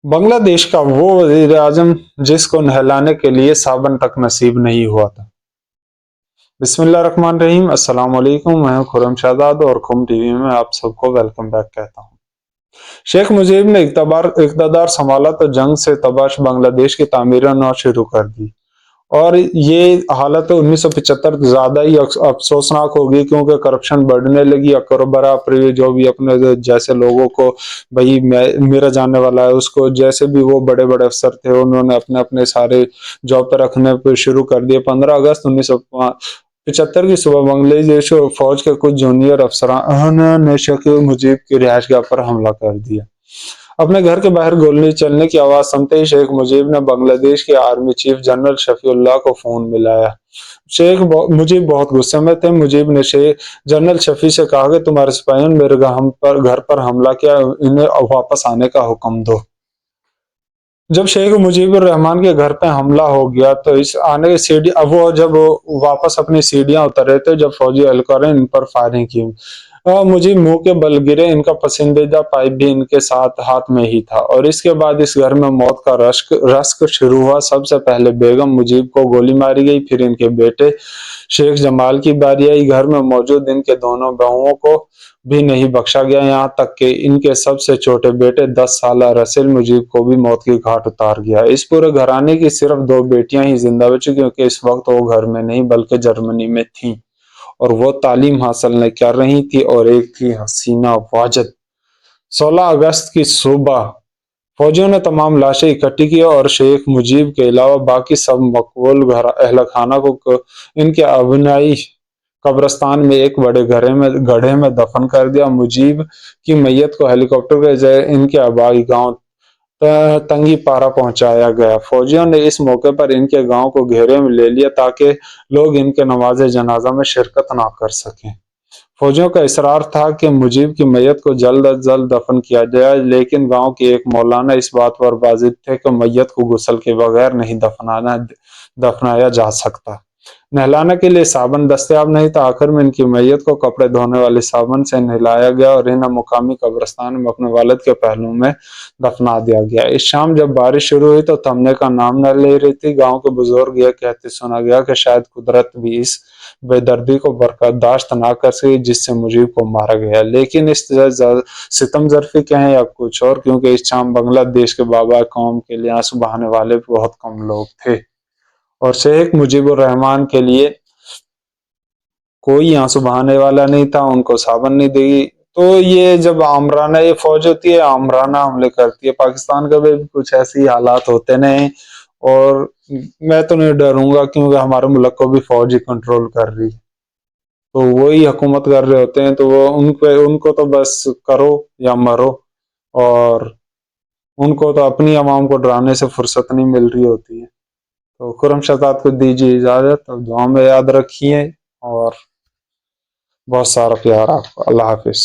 بنگلہ دیش کا وہ وزیر اعظم جس کو نہلانے کے لیے صابن تک نصیب نہیں ہوا تھا۔ بسم اللہ الرحمن الرحیم۔ السلام علیکم، میں ہوں خرم شہزاد اور خم ٹی وی میں آپ سب کو ویلکم بیک کہتا ہوں۔ شیخ مجیب نے اقتدار سنبھالا تو جنگ سے تباہ بنگلہ دیش کی تعمیر نو شروع کر دی، اور یہ حالت 1975 زیادہ ہی افسوسناک ہوگی کیونکہ کرپشن بڑھنے لگی۔ برابری جو بھی اپنے جیسے لوگوں کو بھائی میرا جاننے والا ہے، اس کو جیسے بھی وہ بڑے بڑے افسر تھے انہوں نے اپنے سارے جاب پہ رکھنے پہ شروع کر دیے۔ 15 اگست 1975 کی صبح بنگلہ دیش فوج کے کچھ جونیئر افسران نے شیخ مجیب کی رہائش گاہ پر حملہ کر دیا۔ اپنے گھر کے باہر گولی چلنے کی آواز سنتے ہی شیخ مجیب نے بنگلہ دیش کے آرمی چیف جنرل شفیع اللہ کو فون ملایا۔ شیخ مجیب بہت غصے میں تھے۔ مجیب نے جنرل شفیع سے کہا کہ تمہارے سپاہیوں نے میرے گھر پر حملہ کیا، انہیں واپس آنے کا حکم دو۔ جب شیخ مجیب الرحمان کے گھر پہ حملہ ہو گیا تو وہ جب واپس اپنی سیڑھیاں اترے تھے، جب فوجی اہلکاروں نے ان پر فائرنگ کی، مجھے منہ کے بل گرے۔ ان کا پسندیدہ پائپ بھی ان کے ساتھ ہاتھ میں ہی تھا، اور اس کے بعد اس گھر میں موت کا رشک شروع ہوا۔ سب سے پہلے بیگم مجیب کو گولی ماری گئی، پھر ان کے بیٹے شیخ جمال کی باری آئی۔ گھر میں موجود ان کے دونوں بہوؤں کو بھی نہیں بخشا گیا، یہاں تک کہ ان کے سب سے چھوٹے بیٹے 10 سالہ رسیل مجیب کو بھی موت کی گھاٹ اتار گیا۔ اس پورے گھرانے کی صرف 2 بیٹیاں ہی زندہ بچی، کیونکہ اس وقت وہ گھر میں نہیں بلکہ جرمنی میں تھیں اور وہ تعلیم حاصل نہیں کر رہی تھی، اور ایک تھی حسینہ واجد۔ 16 اگست کی صبح فوجیوں نے تمام لاشیں اکٹھی کی اور شیخ مجیب کے علاوہ باقی سب مقبول اہل خانہ کو ان کے ابنائی قبرستان میں ایک بڑے گڑھے میں دفن کر دیا۔ مجیب کی میت کو ہیلی کاپٹر کے ذریعے ان کے آبائی گاؤں تنگی پارا پہنچایا گیا۔ فوجیوں نے اس موقع پر ان کے گاؤں کو گھیرے میں لے لیا تاکہ لوگ ان کے نماز جنازہ میں شرکت نہ کر سکیں۔ فوجیوں کا اصرار تھا کہ مجیب کی میت کو جلد از جلد دفن کیا جائے، لیکن گاؤں کے ایک مولانا اس بات پر بازد تھے کہ میت کو غسل کے بغیر نہیں دفنایا جا سکتا۔ نہلانے کے لیے صابن دستیاب نہیں تھا۔ آخر میں ان کی میت کو کپڑے دھونے والے صابن سے نہلایا گیا اور انہیں مقامی قبرستان میں اپنے والد کے پہلو میں دفنا دیا گیا۔ اس شام جب بارش شروع ہوئی تو تھمنے کا نام نہ لے رہی تھی۔ گاؤں کے بزرگ یہ کہتے سنا گیا کہ شاید قدرت بھی اس بے دردی کو برداشت نہ کر سکی جس سے مجیب کو مارا گیا، لیکن اس ستم ظرفی کہیں یا کچھ اور، کیونکہ اس شام بنگلہ دیش کے بابا قوم کے لیے آنسو بہانے والے بہت کم لوگ تھے، اور شیخ مجیب الرحمان کے لیے کوئی آنسو بہانے والا نہیں تھا۔ ان کو صابن نہیں دے گی تو یہ جب آمرانہ یہ فوج ہوتی ہے، آمرانہ حملے کرتی ہے۔ پاکستان کا بھی کچھ ایسے ہی حالات ہوتے نہیں، اور میں تو نہیں ڈروں گا کیونکہ ہمارے ملک کو بھی فوج ہی کنٹرول کر رہی ہے، تو وہی حکومت کر رہے ہوتے ہیں، تو وہ ان کو تو بس کرو یا مرو، اور ان کو تو اپنی عوام کو ڈرانے سے فرصت نہیں مل رہی ہوتی ہے۔ تو خرم شہزاد کو دیجیے اجازت، دعا میں یاد رکھیے اور بہت سارا پیار آپ کو۔ اللہ حافظ۔